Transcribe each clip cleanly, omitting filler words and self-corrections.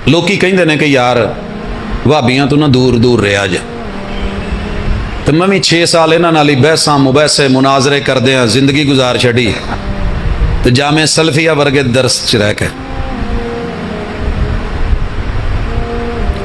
ਲੋਕੀ ਕਹਿੰਦੇ ਨੇ ਕਿ ਯਾਰ ਭਾਬੀਆਂ ਤੋਂ ਨਾ ਦੂਰ ਦੂਰ ਰਿਹਾ ਜੇ, ਤੇ ਮੈਂ ਵੀ 6 ਸਾਲ ਇਹਨਾਂ ਨਾਲ ਹੀ ਬਹਿਸਾਂ ਮੁਬੈਸੇ ਮੁਨਾਜ਼ਰੇ ਕਰਦੇ ਹਾਂ, ਜ਼ਿੰਦਗੀ ਗੁਜ਼ਾਰ ਛੱਡੀ ਤੇ ਜਾਮੇ ਸਲਫੀਆ ਵਰਗੇ ਦਰਸ ਚ ਰਹਿ ਕੇ।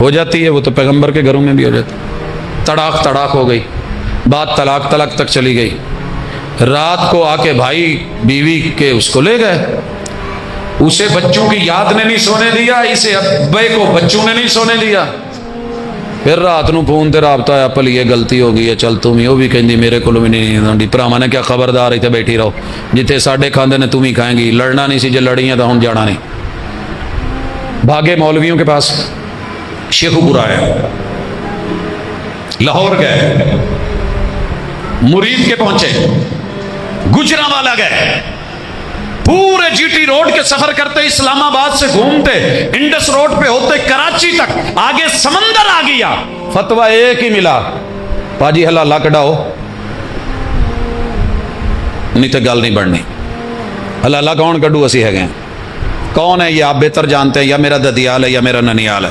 ہو جاتی ہے، وہ تو پیغمبر کے گھروں میں بھی ہو جاتی، تڑاک تڑاک ہو گئی، بات طلاق طلاق تک چلی گئی، رات کو آ کے بھائی بیوی کے اس کو لے گئے، اسے بچوں کی یاد نے نہیں سونے دیا، اسے ابے کو بچوں نے نہیں سونے دیا، پھر رات نو فون تے رابطہ ہے، پلی یہ غلطی ہو گئی ہے، چل تم ہی، وہ بھی کہندی میرے کو بھی نہیں آتی، بھراواں نے کیا خبردار اتنے بیٹھی رہو، جتنے ساڈے کھاندے نے تم ہی کھائیں گی، لڑنا نہیں سی، جے لڑی ہیں تو ہن جانا نہیں، بھاگے مولویوں کے پاس، شیخو پورا ہے، لاہور گئے، مرید کے پہنچے، گجرانوالہ گئے، پورے جی ٹی روڈ کے سفر کرتے، اسلام آباد سے گھومتے، انڈس روڈ پہ ہوتے کراچی تک، آگے سمندر آ گیا، فتویٰ ایک ہی ملا، پاجی حلالہ کڈاؤ، نہیں تو گل نہیں بڑھنی، حلالہ کون کڈو، اسی ہے گئے، کون ہے یہ آپ بہتر جانتے ہیں، یا میرا ددیال ہے یا میرا ننیال ہے،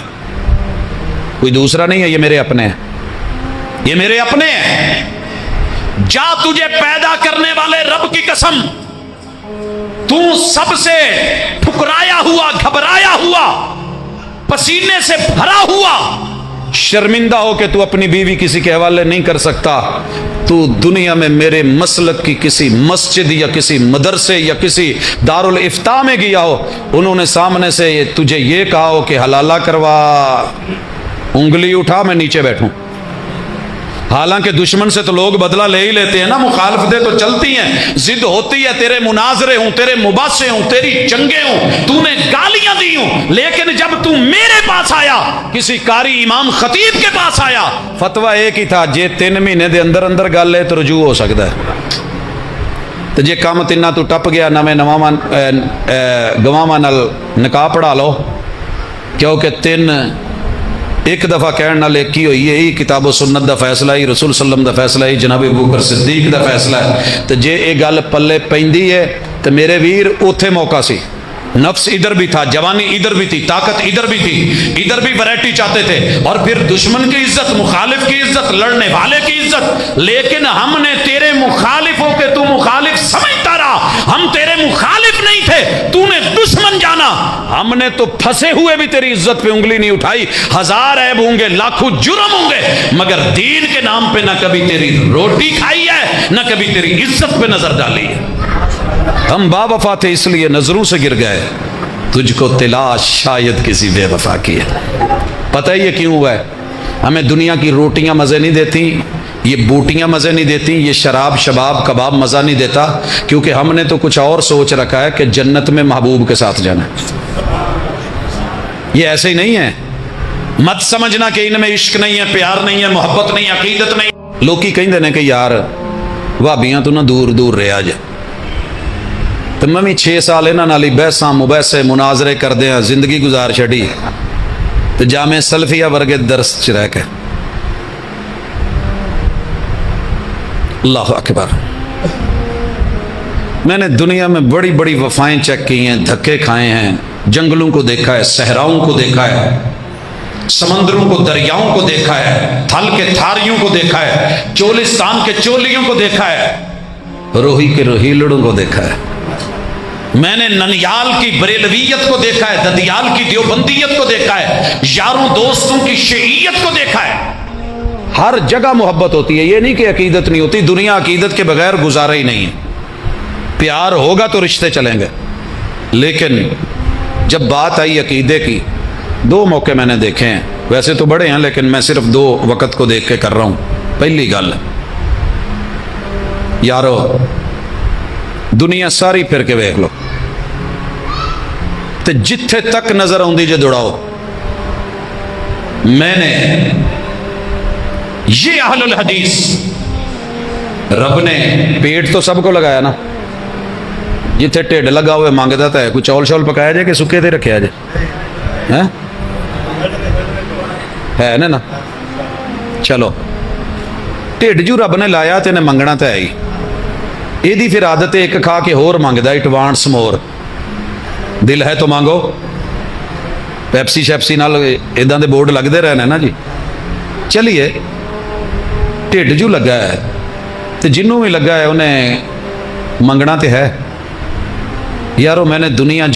کوئی دوسرا نہیں ہے، یہ میرے اپنے ہیں، یہ میرے اپنے ہیں، جا تجھے پیدا کرنے والے رب کی قسم، تو سب سے ٹھکرایا ہوا، گھبرایا ہوا، پسینے سے بھرا ہوا، شرمندہ ہو کہ تو اپنی بیوی کسی کے حوالے نہیں کر سکتا، تو دنیا میں میرے مسلک کی کسی مسجد یا کسی مدرسے یا کسی دارالافتاء میں گیا ہو، انہوں نے سامنے سے تجھے یہ کہا ہو کہ حلالہ کروا، انگلی اٹھا میں نیچے بیٹھوں، حالانکہ دشمن سے تو لوگ بدلہ لے ہی لیتے ہیں نا، مخالفتیں تو چلتی ہیں، ضد ہوتی ہے، تیرے مناظرے ہوں، تیرے مباحثے ہوں، تیری جنگیں ہوں، تو نے گالیاں دی ہوں، لیکن جب تو میرے پاس آیا، کسی قاری امام خطیب کے پاس آیا، فتویٰ ایک ہی تھا، جے 3 مہینے دے اندر اندر گل لے تو رجوع ہو سکتا ہے، تو جے کام تینا تو ٹپ گیا، گواواں نال نکاح پڑھا لو، کیونکہ 3 ایک دفعہ کہنے نال ایک ہی ہوئی ہے، یہی کتاب و سنت دا فیصلہ ہی، رسول صلی اللہ علیہ وسلم دا فیصلہ ہی، جناب ابوبکر صدیق دا فیصلہ ہے، تو جے یہ گل پلے پیندی ہے تو میرے ویر اوتھے موقع سی، نفس ادھر بھی تھا، جوانی ادھر بھی تھی، طاقت ادھر بھی تھی، ادھر بھی ویرائٹی چاہتے تھے، اور پھر دشمن کی عزت، مخالف کی عزت، لڑنے والے کی عزت، لیکن ہم نے تیرے مخالف ہو کے تو مخالف سمجھتا رہا، ہم تیرے مخالف نہیں تھے، تو نے دشمن جانا، ہم نے تو پھنسے ہوئے بھی تیری عزت پہ انگلی نہیں اٹھائی، 1000 عیب ہوں گے، لاکھوں جرم ہوں گے، مگر دین کے نام پہ نہ کبھی تیری روٹی کھائی ہے، نہ کبھی تیری عزت پہ نظر ڈالی ہے، ہم با وفا تھے اس لیے نظروں سے گر گئے، تجھ کو تلاش شاید کسی بے وفا کی ہے، پتہ ہی یہ کیوں ہوا ہے، ہمیں دنیا کی روٹیاں مزے نہیں دیتی، یہ بوٹیاں مزے نہیں دیتی، یہ شراب شباب کباب مزہ نہیں دیتا، کیونکہ ہم نے تو کچھ اور سوچ رکھا ہے کہ جنت میں محبوب کے ساتھ جانا ہے، یہ ایسے ہی نہیں ہے، مت سمجھنا کہ ان میں عشق نہیں ہے، پیار نہیں ہے، محبت نہیں، عقیدت نہیں، لوگ کی کہیں دینے کہ یار بھابیاں تو نہ دور دور رہا جائے، تو میں بھی 6 سال انہاں نال بحثاں مباحثے مناظرے کردے ہیں، زندگی گزار چھڑی، تو جامع سلفیہ ورگے درس چ رہ کے، اللہ اکبر، میں نے دنیا میں بڑی بڑی وفائیں چیک کی ہیں، دھکے کھائے ہیں، جنگلوں کو دیکھا ہے، صحراؤں کو دیکھا ہے، سمندروں کو، دریاؤں کو دیکھا ہے، تھل کے تھاریوں کو دیکھا ہے، چولستان کے چولیوں کو دیکھا ہے، روہی کے روہیلڑوں کو دیکھا ہے، میں نے ننیال کی بریلویت کو دیکھا ہے، ددیال کی دیوبندیت کو دیکھا ہے، یاروں دوستوں کی شیعیت کو دیکھا ہے، ہر جگہ محبت ہوتی ہے، یہ نہیں کہ عقیدت نہیں ہوتی، دنیا عقیدت کے بغیر گزارا ہی نہیں ہے، پیار ہوگا تو رشتے چلیں گے، لیکن جب بات آئی عقیدے کی، 2 موقع میں نے دیکھے ہیں، ویسے تو بڑے ہیں لیکن میں صرف 2 وقت کو دیکھ کے کر رہا ہوں، پہلی گل یارو دنیا ساری پھر کے ویکھ لو، تے جتھے تک نظر آؤندی جے دوڑاؤ، میں نے یہ اہل الحدیث، رب نے پیٹ تو سب کو لگایا نا، جتھے ٹھڈ لگا ہوئے مانگدا تا ہے، کوئی چول شول پکایا جائے کہ سکے تے رکھیا جائے، ہے نا، چلو ٹھڈ جو رب نے لایا تے نے منگنا تے ہے ہی، یہ پھر عادت ایک کھا کے ہور مانگدا، ایڈوانس مور، دل ہے تو مانگو، پیپسی شیپسی نال اداں دے بورڈ لگتے رہنے نا جی، چلیے ٹھڈ جو لگا ہے تو جنوں بھی لگا ہے انہیں منگنا تے ہے، یارو میں نے دنیا